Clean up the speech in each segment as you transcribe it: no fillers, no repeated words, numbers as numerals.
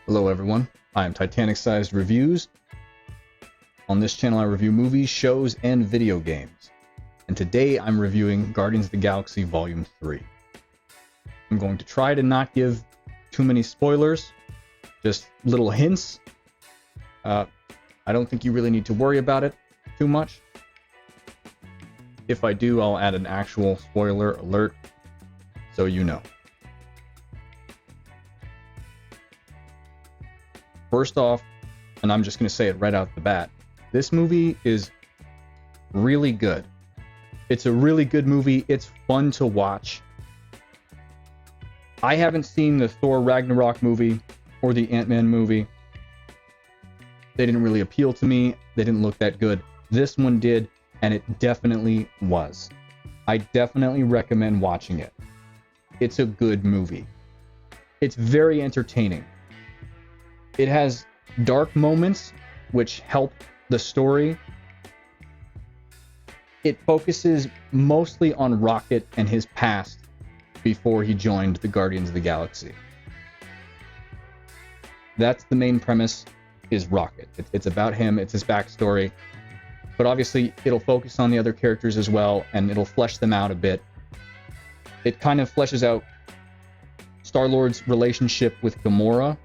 Hello everyone, I am TitanicSizedReviews. On this channel I review movies, shows, and video games. And today I'm reviewing Guardians of the Galaxy Volume 3. I'm going to try to not give too many spoilers, just little hints. I don't think you really need to worry about it too much. If I do, I'll add an actual spoiler alert so you know. First off, and I'm just going to say it right out the bat, this movie is really good. It's a really good movie. It's fun to watch. I haven't seen the Thor Ragnarok movie or the Ant-Man movie. They didn't really appeal to me. They didn't look that good. This one did, and it definitely was. I definitely recommend watching it. It's a good movie. It's very entertaining. It has dark moments which help the story. It focuses mostly on Rocket and his past before he joined the Guardians of the Galaxy. That's the main premise, is Rocket. It's about him, it's his backstory. But obviously it'll focus on the other characters as well, and it'll flesh them out a bit. It kind of fleshes out Star-Lord's relationship with Gamora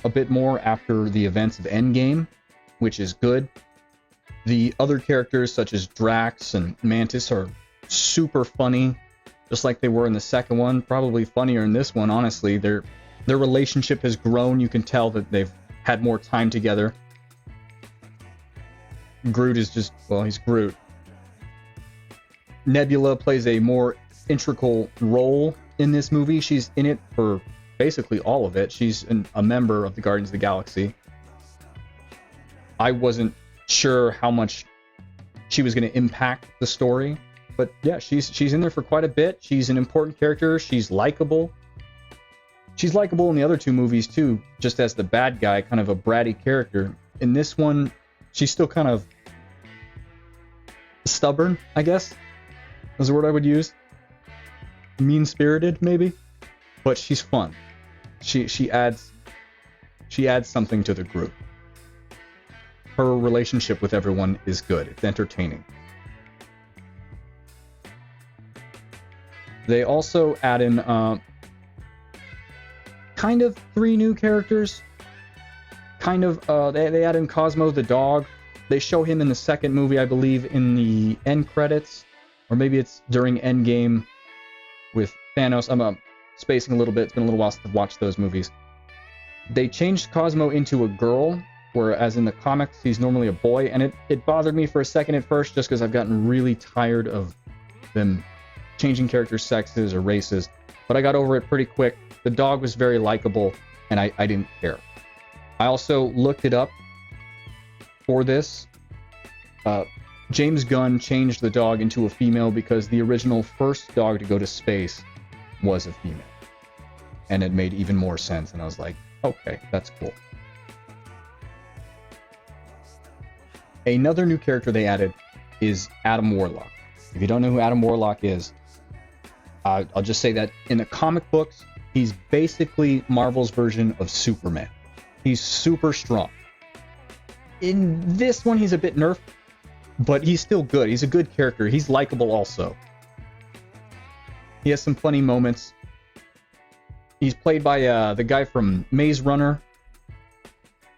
a bit more after the events of Endgame, which is good. The other characters, such as Drax and Mantis, are super funny, just like they were in the second one. Probably funnier in this one, honestly. Their relationship has grown. You can tell that they've had more time together. Groot is just, well, he's Groot. Nebula plays a more integral role in this movie. She's in it for basically all of it. She's a member of the Guardians of the Galaxy. I wasn't sure how much she was going to impact the story, but yeah, she's in there for quite a bit. She's an important character. She's likable. She's likable in the other two movies too, just as the bad guy, kind of a bratty character. In this one, she's still kind of stubborn, I guess, is the word I would use. Mean-spirited, maybe, but she's fun. She adds something to the group. Her relationship with everyone is good. It's entertaining. They also add in kind of 3 new characters. Kind of they add in Cosmo the dog. They show him in the second movie, I believe, in the end credits, or maybe it's during Endgame with Thanos. I'm spacing a little bit. It's been a little while since I've watched those movies. They changed Cosmo into a girl, whereas in the comics he's normally a boy, and it bothered me for a second at first, just because I've gotten really tired of them changing characters' sexes or races. But I got over it pretty quick. The dog was very likable, and I didn't care. I also looked it up for this. James Gunn changed the dog into a female because the original first dog to go to space was a female. And it made even more sense, and I was like, okay, that's cool. Another new character they added is Adam Warlock. If you don't know who Adam Warlock is, I'll just say that in the comic books, he's basically Marvel's version of Superman. He's super strong. In this one, he's a bit nerfed, but he's still good. He's a good character. He's likable also. He has some funny moments. He's played by the guy from Maze Runner,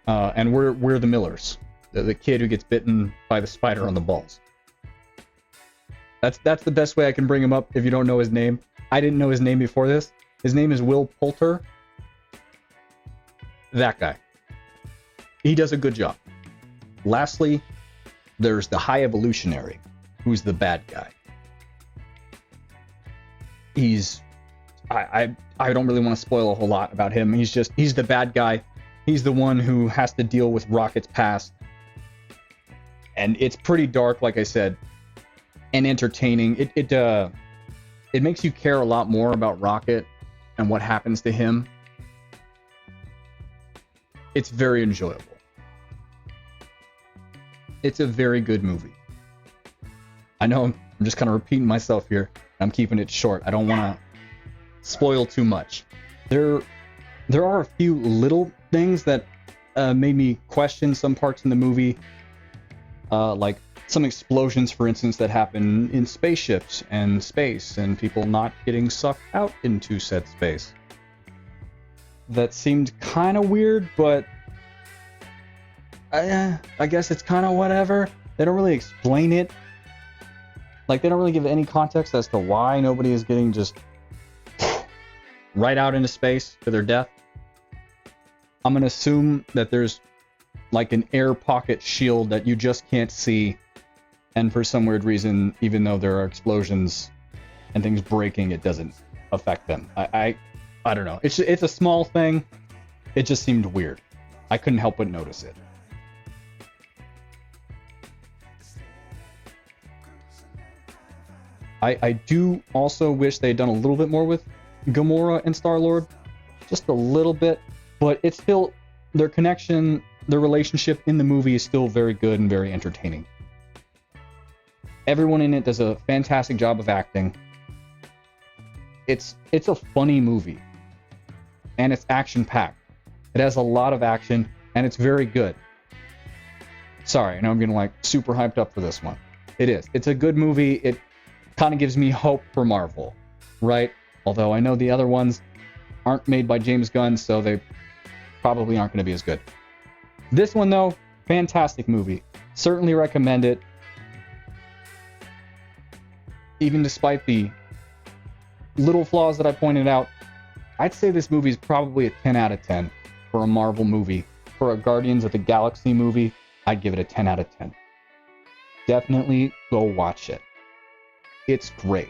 and We're the Millers, the kid who gets bitten by the spider on the balls. That's the best way I can bring him up if you don't know his name. I didn't know his name before this. His name is Will Poulter. That guy. He does a good job. Lastly, there's the High Evolutionary, who's the bad guy. I don't really want to spoil a whole lot about him. He's the bad guy. He's the one who has to deal with Rocket's past. And it's pretty dark, like I said, and entertaining. It makes you care a lot more about Rocket and what happens to him. It's very enjoyable. It's a very good movie. I know I'm just kind of repeating myself here. I'm keeping it short. I don't want to spoil too much. There are a few little things that made me question some parts in the movie, like some explosions, for instance, that happen in spaceships and space, and people not getting sucked out into said space. That seemed kind of weird, but I guess it's kind of whatever. They don't really explain it. Like, they don't really give any context as to why nobody is getting just right out into space to their death. I'm going to assume that there's like an air pocket shield that you just can't see, and for some weird reason, even though there are explosions and things breaking, it doesn't affect them. I don't know. It's a small thing. It just seemed weird. I couldn't help but notice it. I do also wish they had done a little bit more with Gamora and Star-Lord. Just a little bit. But it's still, their connection, their relationship in the movie is still very good and very entertaining. Everyone in it does a fantastic job of acting. It's a funny movie. And it's action-packed. It has a lot of action, and it's very good. Sorry, I know I'm getting like super hyped up for this one. It is. It's a good movie. It kind of gives me hope for Marvel, right? Although I know the other ones aren't made by James Gunn, so they probably aren't going to be as good. This one, though, fantastic movie. Certainly recommend it. Even despite the little flaws that I pointed out, I'd say this movie is probably a 10 out of 10 for a Marvel movie. For a Guardians of the Galaxy movie, I'd give it a 10 out of 10. Definitely go watch it. It's great.